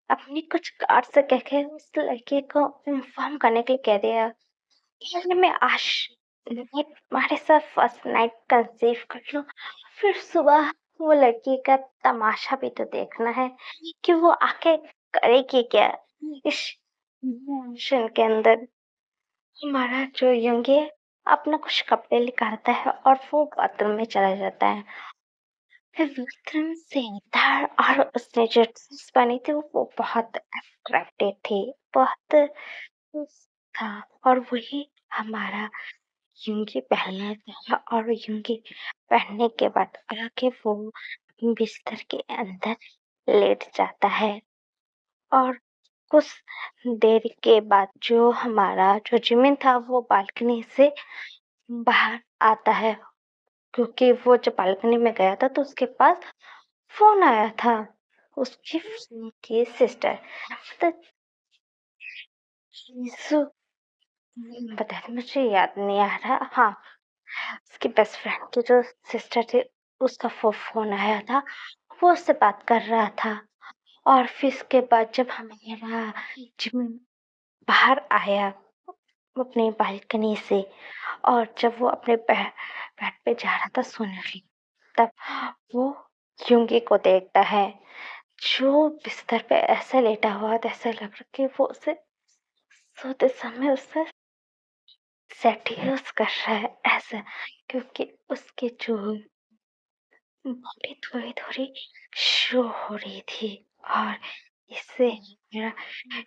अपनी कुछ गार्ड से कह के उस लड़के को इन्फॉर्म करने के लिए कह दिया कि मैं आज नाइट तुम्हारे साथ फर्स्ट नाइट कंसीव कर लूं, फिर सुबह वो लड़की का तमाशा भी तो देखना है कि वो आके करेगी क्या इस मिशन के अंदर। हमारा जो यंगे अपना कुछ कपड़े निकालता है और वो बाथरूम में चला जाता है। फिर बाथरूम से था और उसने जो ड्रेस पहनी थी वो बहुत अट्रैक्टिव थी, बहुत था और वही हमारा लुंगी पहना था और लुंगी पहनने के बाद आके वो बिस्तर के अंदर लेट जाता है और कुछ देर के बाद जो हमारा जो जिमिन था वो बालकनी से बाहर आता है क्योंकि वो जब बालकनी में गया था तो उसके पास फोन आया था उसकी फ्रेंड की सिस्टर। तो यीशु बता रही मुझे याद नहीं आ रहा। हाँ, उसकी बेस्ट फ्रेंड की जो सिस्टर थी उसका फोन आया था, वो उससे बात कर रहा था और फिर उसके बाद जब हमारा जिम बाहर आया अपनी बालकनी से और जब वो अपने बेड पे जा रहा था सोने के लिए, तब वो यूंगी को देखता है जो बिस्तर पे ऐसे लेटा हुआ था, ऐसा लग रहा कि वो उसे सोते समय उससे सेड्यूस कर रहा है ऐसा, क्योंकि उसकी जो बॉडी थोड़ी-थोड़ी शो हो रही थी और इससे मेरा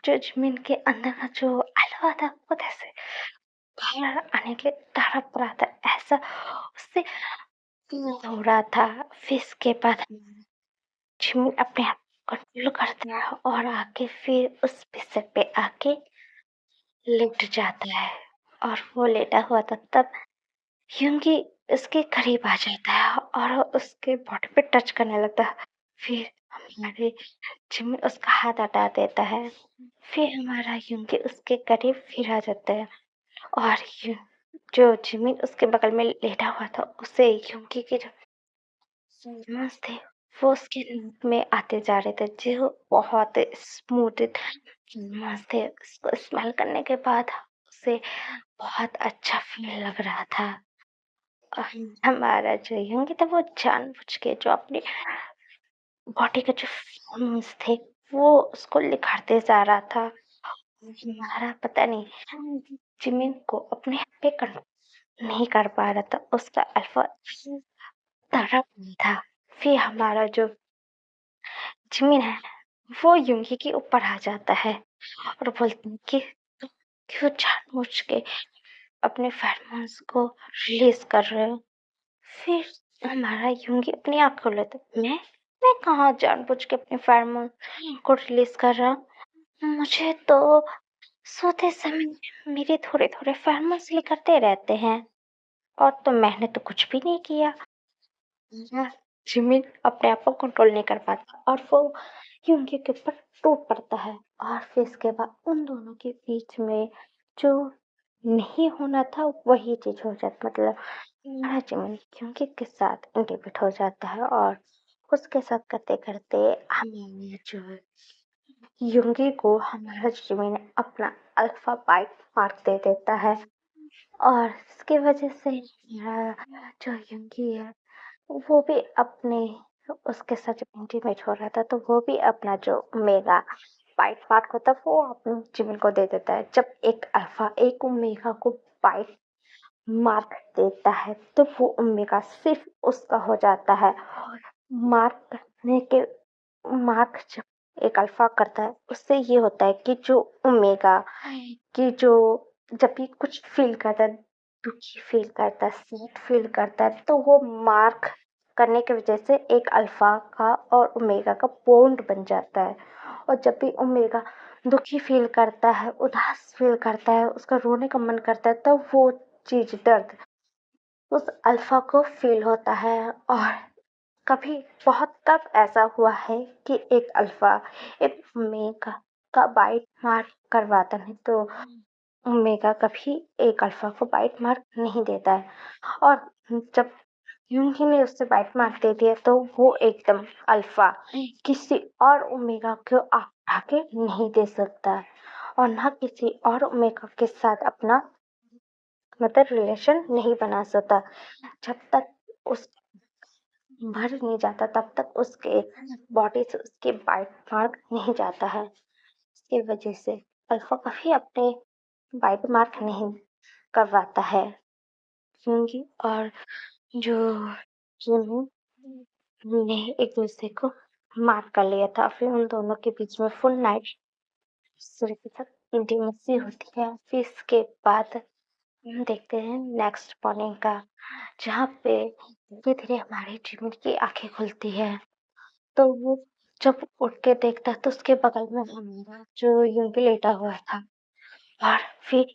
जो ज़मीन के अंदर का जो अलवा था वो कैसे बाहर आने के लिए तड़प रहा था, ऐसा उससे फ़ील हो रहा था। फिर इसके बाद ज़मीन अपने आप को कंट्रोल करता है और आके फिर उस बिस्तर पे आके लेट जाता है और वो लेटा हुआ था तब यूँगी उसके करीब आ जाता है और उसके बॉडी पे टच करने लगता है। फिर हमारे जिमिन उसका हाथ हटा देता है। फिर हमारा यूँगी उसके करीब फिर आ जाता है और यू जो जिमिन उसके बगल में लेटा हुआ था उसे यूँगी के जो नस थे वो उसके नाक में आते जा रहे थे जो बहुत स्मूथ नस थे। उसको स्मेल करने के बाद उसे बहुत अच्छा फ़ील लग रहा था। हमारा जो यूँगी था वो जानबूझ के जो अपनी बॉडी के जो हॉर्मोन्स थे वो उसको निखारते जा रहा था। हमारा पता नहीं जिमिन को अपने पे कंट्रोल नहीं कर पा रहा था, उसका अल्फा तड़प रहा था। फिर हमारा जो जिमिन है वो यूँगी के ऊपर आ जाता है और बोलता है कि तुम क्यों जानबूझ के अपने फेरोमोन्स को रिलीज़ कर रहे हो? फिर हमारा यूँगी अपनी आँख खोल लेता है। मैं कहाँ जानबूझ के अपने फेरोमोन को रिलीज़ कर रहा हूँ। मुझे तो सोते समय मेरे थोड़े-थोड़े फेरोमोन्स निकलते रहते हैं और तो मैंने तो कुछ भी नहीं किया। हाँ, जिमिन अपने आप को कंट्रोल नहीं कर पाता और वो यूँगी के ऊपर टूट पड़ता है और फिर इसके बाद उन दोनों के बीच में जो नहीं होना था वही चीज़ हो जाती, मतलब हमारा जिमिन यूँगी के साथ इंटीमेट हो जाता है और उसके साथ करते-करते हमारे जो यूँगी को हमारा जिमिन अपना अल्फा बाइट मार दे देता है और इसकी वजह से मेरा जो यूँगी है वो भी अपने उसके साथ जब इंटीमेट हो रहा था तो वो भी अपना जो ओमेगा बाइट पार्ट होता है वो अपने जिमिन को दे देता है। जब एक अल्फा एक ओमेगा को बाइट मार्क देता है तो वो ओमेगा सिर्फ उसका हो जाता है। मार्क जब एक अल्फा करता है उससे ये होता है कि जो ओमेगा की जो जब भी कुछ फील करता है, दुखी फील करता है, सैड फील करता है, तो वो मार्क करने की वजह से एक अल्फा का और ओमेगा का बॉन्ड बन जाता है। और जब भी ओमेगा दुखी फील करता है, उदास फील करता है, उसका रोने का मन करता है, तब वो चीज दर्द उस अल्फा को फील होता है। और कभी बहुत तब ऐसा हुआ है कि एक अल्फा एक ओमेगा का बाइट मार करवाता है, तो ओमेगा कभी एक अल्फा को बाइट मार नहीं देता है। और जब यूं ने उससे बाइट मार दे दिया तो वो एकदम अल्फा किसी और ओमेगा को आगे नहीं दे सकता और ना किसी और ओमेगा के साथ अपना मतलब रिलेशन नहीं बना सकता। जब तक उस भर नहीं जाता तब तक उसके बॉडी से उसके बाइट मार्क नहीं जाता है। इसकी वजह से अल्फा कभी अपने बाइट मार्क नहीं करवाता है। क्योंकि और जो जिन्हों ने एक दूसरे को मार कर लिया था, फिर उन दोनों के बीच में फुल नाइट दूसरे के साथ इंटीमेसी होती है। फिर इसके बाद हम देखते हैं नेक्स्ट मॉर्निंग का, जहाँ पे धीरे धीरे हमारी जिमिन की आंखें खुलती है। तो वो जब उठ के देखता है तो उसके बगल में हमारा जो यूंगी लेटा हुआ था। और फिर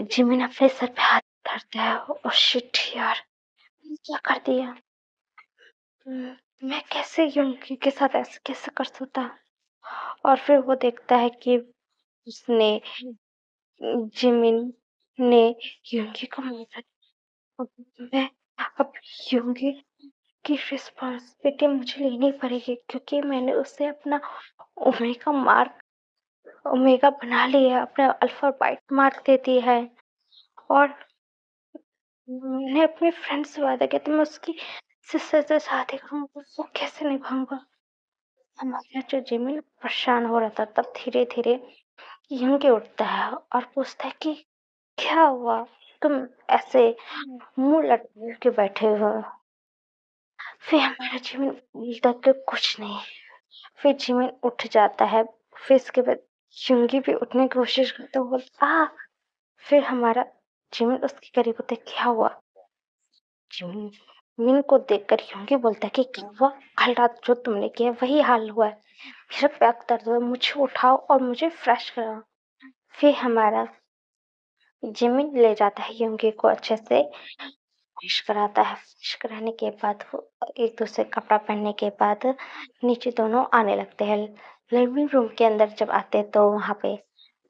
जिमिन अपने सर पे हाथ धरता है। ओ शिट यार, मैंने क्या कर दिया। मैं कैसे यूंगी के साथ ऐसे कैसे कर सकता। और फिर वो देखता है कि उसने जिमिन ने यूंगी को मारा। मैं अब यूंगी की रिस्पॉन्सिबिलिटी मुझे लेनी पड़ेगी, क्योंकि मैंने उसे अपना ओमेगा मार्क ओमेगा बना लिया, अपना अल्फा बाइट मार्क दे दी है। और मैंने अपने फ्रेंड से वादा किया तो मैं उसकी सिस्टर से शादी करूंगा, वो कैसे निभाऊंगा। हमारा जो जिमिन परेशान हो रहा था, तब धीरे धीरे यूंगी उठता है और पूछता है कि क्या हुआ, तुम ऐसे मुंह लटके के बैठे हो। फिर हमारा जिमिन बोलता कि कुछ नहीं। फिर जिमिन उठ जाता है। फिर इसके बाद यूंगी भी उठने की कोशिश करता है, वो बोलता फिर हमारा जिमिन उसके करीब होता है, क्या हुआ। जिमिन को देखकर यूंगी बोलता है कि क्या हुआ, कल रात जो तुमने किया वही हाल हुआ है, मेरा पैर दर्द हुआ है, मुझे उठाओ और मुझे फ्रेश कराओ। फिर हमारा जिमिन ले जाता है यूंगी को अच्छे से फ्रेश कराता है। फ्रेश कराने के बाद वो एक दूसरे कपड़ा पहनने के बाद नीचे दोनों आने लगते हैं। लिविंग रूम के अंदर जब आते हैं तो वहां पे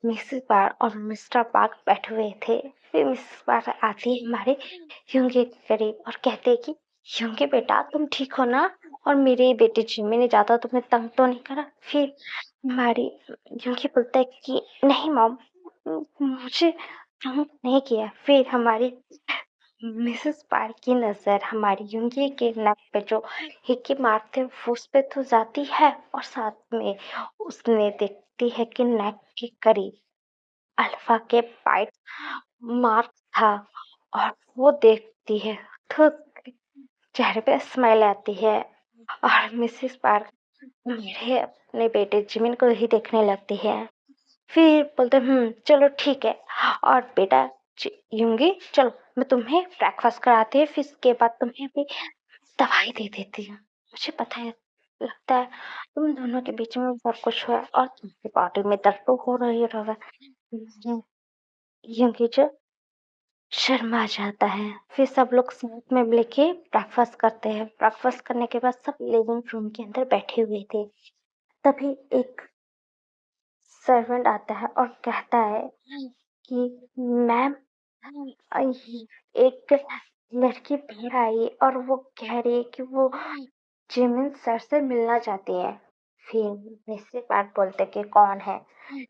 मिसेस बार और मिस्टर पार्क बैठे हुए थे। फिर मिसेस बार आती है हमारे यूंगी के करीब और कहते हैं कि यूंगी बेटा, तुम ठीक हो ना, और मेरी बेटी जिम्मी ने ज्यादा तुम्हें तंग तो नहीं करा। फिर हमारी यूंगी बोलता है कि नहीं मॉम, मुझे तंग नहीं किया। फिर हमारी मिसेस पार की नजर हमारी यूंगी के नक पे जो हिक्की मारते वो उस पे तो जाती है, और साथ में उसने देखती है कि नक के करीब अल्फा के बाइट मार्क था। और वो देखती है तो चेहरे पे स्माइल आती है। और मिसेस पार्क मेरे अपने बेटे जिमिन को ही देखने लगती है। फिर बोलते चलो ठीक है। और बेटा यूंगी, चलो मैं तुम्हें ब्रेकफास्ट कराती हूँ, फिर इसके बाद तुम्हें भी दवाई दे देती हूँ। मुझे पता है, लगता है तुम दोनों के बीच में बहुत कुछ हुआ है और तुम्हारी बॉडी में दर्द तो हो रही होगा। यूंगी जो शर्मा जाता है। फिर सब लोग साथ में मिलके ब्रेकफास्ट करते हैं। ब्रेकफास्ट करने के बाद सब लिविंग रूम के अंदर बैठे हुए थे। तभी एक सर्वेंट आता है और कहता है कि मैम, एक लड़की बाहर आई और वो कह रही है कि वो जिमिन सर से मिलना चाहती है। फिर मिस्टर पार्क बोलते कि कौन है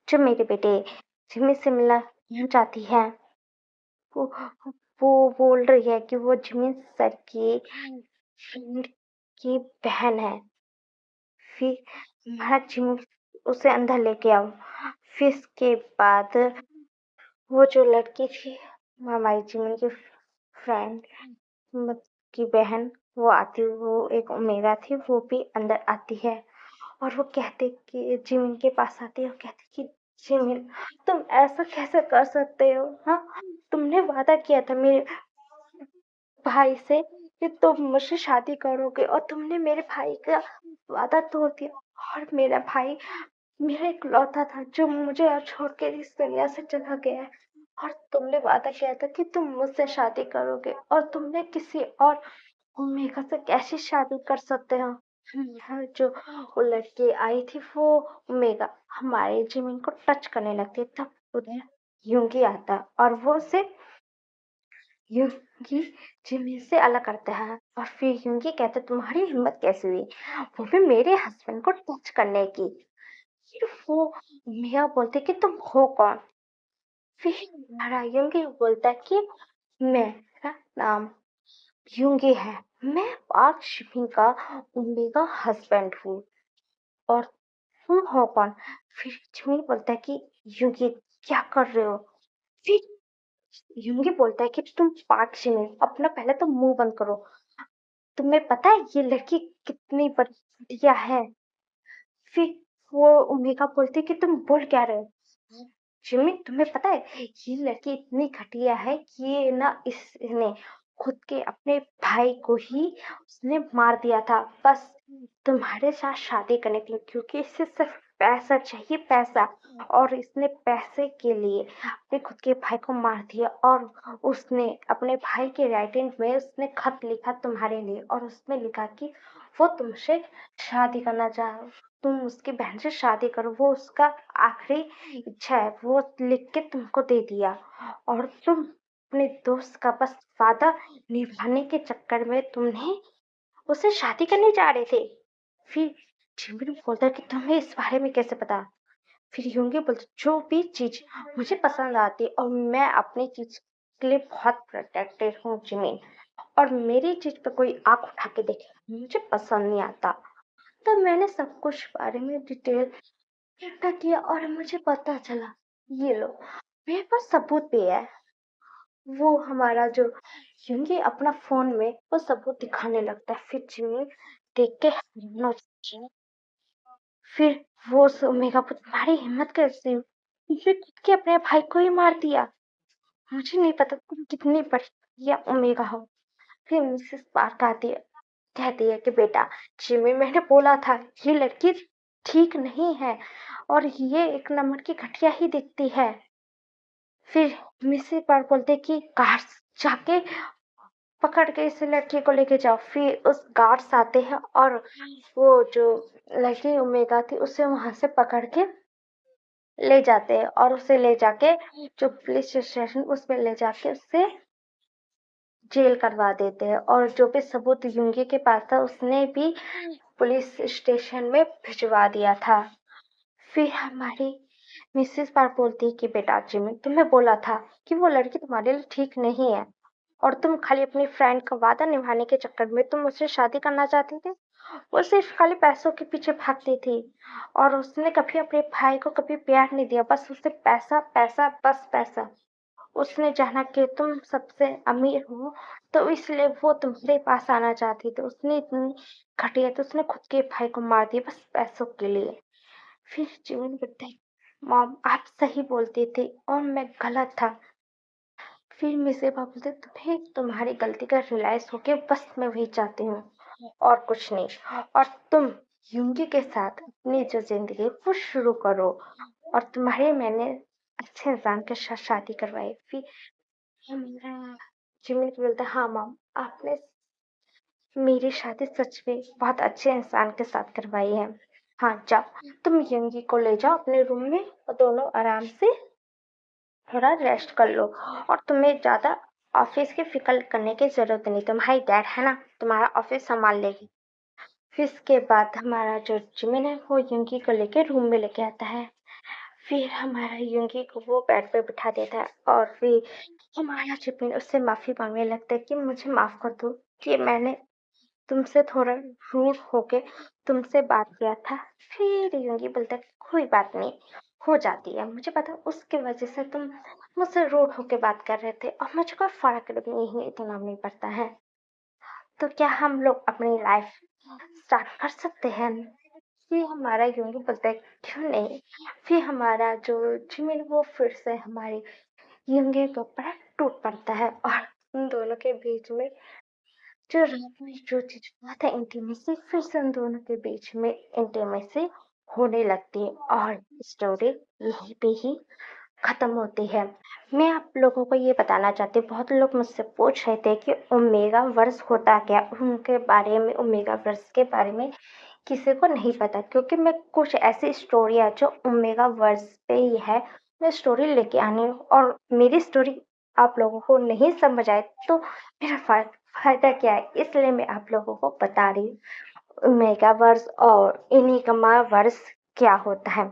जो मेरे बेटे जिमिन से मिलना चाहती है। वो वो बोल रही है कि वो जिमिन सर की फ्रेंड की बहन है। फिर हमारा जिमिन उसे अंदर लेके आओ। फिर इसके बाद वो जो लड़की थी हमारी जिमिन की फ्रेंड मत की बहन वो आती, वो एक ओमेगा थी, वो भी अंदर आती है और वो कहते कि जिमिन के पास आती है और कहती कि जिमिन तुम ऐसा कैसे कर सकते हो? हाँ, तुमने वादा किया था मेरे भाई से कि तुम मुझसे शादी करोगे और तुमने मेरे भाई का वादा तोड़ दिया। और मेरा भाई मेरा इकलौता था जो मुझे अब छोड़ के इस दुनिया से चला गया है। और तुमने वादा किया था कि तुम मुझसे शादी करोगे और तुमने किसी और ओमेगा से कैसे शादी कर सकते हो? हाँ, जो वो लड़की आई थी वो ओमेगा हमारे जिमिन को टच करने लगती है, तब उधर यूंगी आता और वो उसे यूंगी जिमिन से अलग करता है। और फिर यूंगी कहते तुम्हारी हिम्मत कैसे हुई, वो भी मेरे हस्बैंड को टच करने की? फिर वो मिया बोलते कि तुम हो कौन? फिर हमारा यूंगी बोलता है कि मेरा नाम यूंगी है, मैं पार्क शिपिंग का ओमेगा हस्बैंड हूँ। और तुम हो कौन? फिर जिमिन बोलता है कि यूंगी क्या कर रहे हो? फिर यूंगी बोलता है कि तुम पार्क शिपिंग अपना पहले तो मुंह बंद करो। तुम्हें पता है ये लड़की कितनी बढ़िया है? फिर वो ओमेगा बोलती कि तुम बोल क्या रहे हो? जिमी तुम्हें पता है ये लड़की इतनी घटिया है कि ये ना इसने खुद के अपने भाई को ही उसने मार दिया था बस तुम्हारे साथ शादी करने के लिए, क्योंकि इसे सिर्फ पैसा चाहिए, पैसा। और इसने पैसे के लिए अपने खुद के भाई को मार दिया। और उसने अपने भाई के राइटिंग में उसने खत लिखा तुम्हारे लिए और उसमें लिखा कि वो तुमसे शादी करना चाहे, तुम उसकी बहन से शादी करो, वो उसका आखिरी इच्छा है, वो लिख के तुमको दे दिया। और तुम अपने दोस्त का बस वादा निभाने के चक्कर में तुमने उससे शादी करने जा रहे थे। फिर जिमिन बोलता कि तुम्हें इस बारे में कैसे पता? फिर यूंगी बोलते जो भी चीज मुझे पसंद आती और मैं अपनी चीज के लिए बहुत प्रोटेक्टेड हूँ जिमिन, और मेरी चीज पे कोई आंख उठा के देखे मुझे पसंद नहीं आता। तब मैंने सब कुछ बारे में डिटेल इकट्ठा किया और मुझे पता चला, ये लो मेरे पास सबूत भी है। वो हमारा जो यूंगी अपना फोन में वो सबूत दिखाने लगता है। फिर जिमी देख के हैरान हो जाती है। फिर वो ओमेगा पर तुम्हारी हिम्मत कैसे हुई? तुमने खुद के अपने भाई को ही मार दिया। मुझे नहीं पता तुम कितनी बढ़िया ओमेगा हो। फिर मिसेस पार्क आती है, कहती है कि बेटा जिमी मैंने बोला था ये लड़की ठीक नहीं है और ये एक नंबर की घटिया ही दिखती है। फिर मिसेस पार्क बोलते कि कार जाके पकड़ के इस लड़की को लेके जाओ। फिर उस गार्ड्स आते हैं और वो जो लड़की ओमेगा थी उसे वहां से पकड़ के ले जाते हैं और उसे ले जाके जो पुलिस स्टेशन उसमें ले जाके उससे जेल करवा देते हैं। और जो भी सबूत यूंगी के पास था उसने भी पुलिस स्टेशन में भिजवा दिया था। फिर हमारी मिसेस पार्क बोलती है कि बेटा जिमी तुम्हें बोला था कि वो लड़की तुम्हारे लिए ठीक नहीं है और तुम खाली अपनी फ्रेंड का वादा निभाने के चक्कर में तुम उससे शादी करना चाहते थे। वो सिर्फ खाली पैसों के पीछे भागती थी और उसने कभी अपने भाई को कभी प्यार नहीं दिया, बस उसे पैसा पैसा बस पैसा। उसने जाना कि तुम सबसे अमीर हो तो इसलिए वो तुम्हारे पास आना चाहती थी। उसने इतनी घटिया तो उसने खुद के भाई को मार दिया बस पैसों के लिए। फिर जीवन बताई मॉम आप सही बोलते थे और मैं गलत था। फिर मिसे पापा बोलते तुम्हें तुम्हारी गलती का रियलाइज हो गया, बस मैं वही चाहती हूँ और कुछ नहीं। और तुम यूंगी के साथ अपनी जो जिंदगी वो शुरू करो और तुम्हारे मैंने अच्छे इंसान के साथ शादी करवाई। फिर हमारा जिमिन बोलता हाँ मॉम आपने मेरी शादी सच में बहुत अच्छे इंसान के साथ करवाई है। हाँ जाओ तुम यंगी को ले जाओ अपने रूम में और दोनों आराम से थोड़ा रेस्ट कर लो और तुम्हें ज्यादा ऑफिस की फिक्र करने की जरूरत नहीं, तुम्हारी डैड है ना तुम्हारा ऑफिस संभाल लेगी। फिर इसके बाद हमारा जो जिमिन है वो यंगी को लेके रूम में लेके आता है। फिर हमारा यंगी को वो बेड पे बिठा देता है और फिर हमारा जिमिन उससे माफी मांगने लगता है कि मुझे माफ कर दो कि मैंने तुमसे थोड़ा रूड होके तुमसे बात किया था। फिर यूंगी बोलता है कोई बात नहीं, हो जाती है। मुझे पता है उसकी वज़ह से तुम मुझसे रूड होके बात कर रहे थे और मुझे कोई फ़र्क नहीं इतना नहीं पड़ता है। तो क्या हम लोग अपनी लाइफ़ स्टार्ट कर सकते हैं? फिर हमारा यूँ ही बोलता है क्यों नहीं? फिर हमारा जो ज़मीन वो फिर से हमारी यूँही के ऊपर टूट पड़ता है और उन दोनों के बीच में जो रात में जो चीज़ हुआ था इंटीमेसी फिर से उन दोनों के बीच में इंटीमेसी होने लगती है और स्टोरी यहीं पे ही खत्म होती है। मैं आप लोगों को ये बताना चाहती हूँ, बहुत लोग मुझसे पूछ रहे थे कि ओमेगा वर्स होता क्या? उनके बारे में ओमेगा वर्स के बारे में किसी को नहीं पता क्योंकि मैं कुछ ऐसी स्टोरी है जो ओमेगा वर्स पे ही है, मैं स्टोरी लेके आनी हूँ और मेरी स्टोरी आप लोगों को नहीं समझ आए तो मेरा फ़ायदा क्या है? इसलिए मैं आप लोगों को बता रही हूँ ओमेगा वर्स और एनिग्मा वर्स क्या होता है।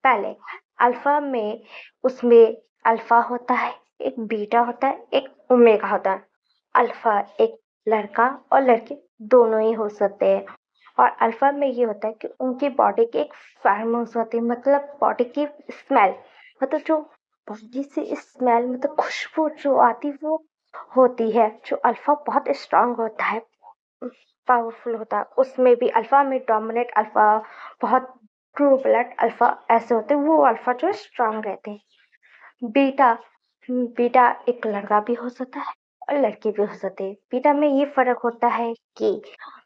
पहले अल्फ़ा में उसमें अल्फ़ा होता है, एक बीटा होता है, एक ओमेगा होता है। अल्फ़ा एक लड़का और लड़की दोनों ही हो सकते हैं और अल्फ़ा में ये होता है कि उनकी बॉडी की एक फेरोमोन्स होती है मतलब बॉडी की स्मेल मतलब जो बॉडी से स्मेल मतलब खुशबू जो आती वो होती है। जो अल्फ़ा बहुत स्ट्रॉन्ग होता है, पावरफुल होता है। उसमें भी अल्फ़ा में डोमिनेट अल्फ़ा बहुत ट्रू ब्लड अल्फ़ा ऐसे होते हैं, वो अल्फ़ा जो स्ट्रॉन्ग रहते हैं। बीटा बीटा एक लड़का भी हो सकता है और लड़की भी हो सकती है। बीटा में ये फ़र्क होता है कि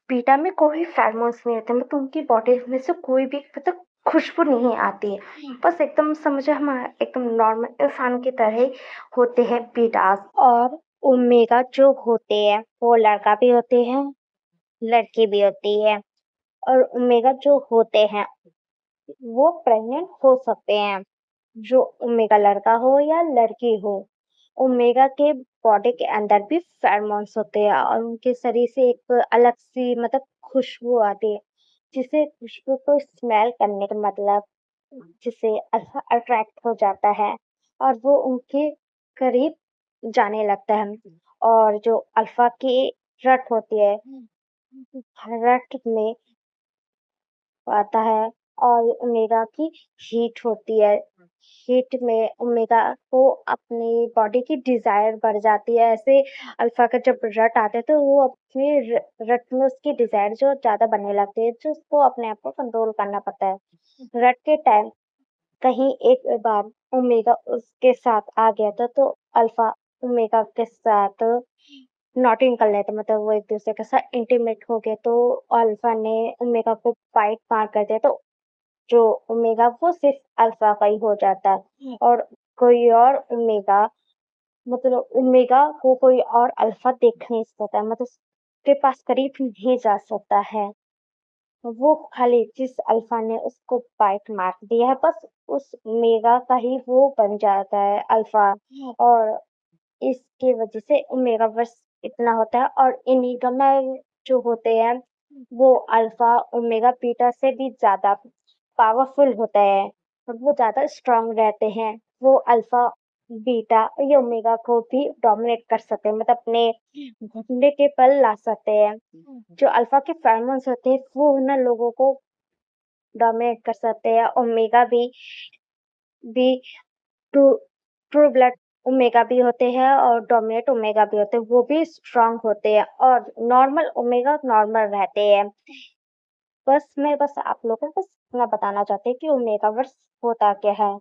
बीटा में कोई फेरोमोन्स नहीं होते मतलब उनकी बॉडी में से कोई भी मतलब खुशबू नहीं आती है। बस एकदम समझो हम एकदम नॉर्मल इंसान की तरह ही होते हैं बीटाज़ और ओमेगा जो होते हैं वो लड़का भी होते हैं, लड़की भी होती है और ओमेगा जो होते हैं वो प्रेग्नेंट हो सकते हैं। जो ओमेगा लड़का हो या लड़की हो, ओमेगा के बॉडी के अंदर भी फेरोमोन्स होते हैं और उनके शरीर से एक अलग सी मतलब खुशबू आती है, जिसे खुशबू को स्मेल करने का मतलब जिससे अल्फा अट्रैक्ट हो जाता है और वो उनके करीब जाने लगता है और जो अल्फा की रट होती है, रट में आता है और ओमेगा की हीट होती है। हीट में ओमेगा को अपनी बॉडी की डिज़ायर बढ़ जाती है। ऐसे अल्फ़ा का जब रट आता है तो वो अपनी रट में उसकी डिज़ायर जो ज़्यादा बढ़ने लगती है, जो उसको अपने आप को कंट्रोल करना पड़ता है। रट के टाइम कहीं एक बार ओमेगा उसके साथ आ गया था तो अल्फ़ा ओमेगा के साथ नॉटिंग कर लेते मतलब वो एक-दूसरे के साथ इंटीमेट हो गए तो अल्फ़ा ने ओमेगा को बाइट मार कर दिया तो जो ओमेगा वो सिर्फ़ अल्फ़ा का ही हो जाता है और कोई और ओमेगा मतलब ओमेगा को कोई और अल्फ़ा देख नहीं सकता मतलब उसके पास करीब नहीं जा सकता है। वो खाली जिस अल्फ़ा ने उसको बाइट मार दिया है बस उस ओमेगा का ही वो बन जाता है अल्फ़ा और इसकी वजह से ओमेगा वर्स इतना होता है और एनीगमा जो होते हैं, वो अल्फ़ा, ओमेगा, बीटा से भी ज़्यादा पावरफुल होता है और वो ज़्यादा स्ट्रॉन्ग रहते हैं। वो अल्फ़ा, बीटा या ओमेगा को भी डोमिनेट कर सकते हैं मतलब अपने घुटने के बल ला सकते हैं। जो अल्फ़ा के फेरोमोन्स होते हैं, वो ना लोगों को डोमिनेट कर सकते हैं। ओमेगा भी ट्रू ट्रू ब्लड ओमेगा भी होते हैं और डोमिनेट ओमेगा भी होते हैं, वो भी स्ट्रॉन्ग होते हैं और नॉर्मल ओमेगा नॉर्मल रहते हैं। बस आप लोगों को इतना बताना चाहती हूँ कि ओमेगा वर्स होता क्या है?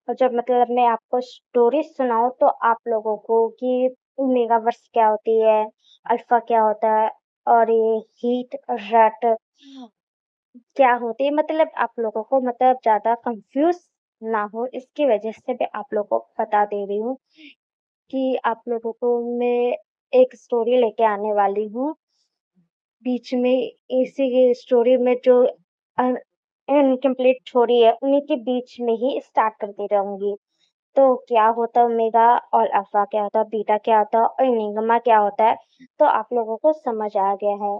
और जब मतलब मैं आपको स्टोरी सुनाऊँ तो आप लोगों को कि ओमेगा वर्स क्या होती है, अल्फ़ा क्या होता है और ये हीट, रट क्या होती है मतलब आप लोगों को मतलब ज़्यादा कन्फ्यूज़ ना हो इसकी वज़ह से मैं आप लोगों को बता दे रही हूँ कि आप लोगों को मैं एक स्टोरी लेके आने वाली हूँ। बीच में इसी स्टोरी में जो इनकम्प्लीट स्टोरी है उन्हीं के बीच में ही स्टार्ट करती रहूँगी। तो क्या होता है ओमेगा और अल्फ़ा क्या होता है, बीटा क्या होता है और एनिग्मा क्या होता है, तो आप लोगों को समझ आ गया है।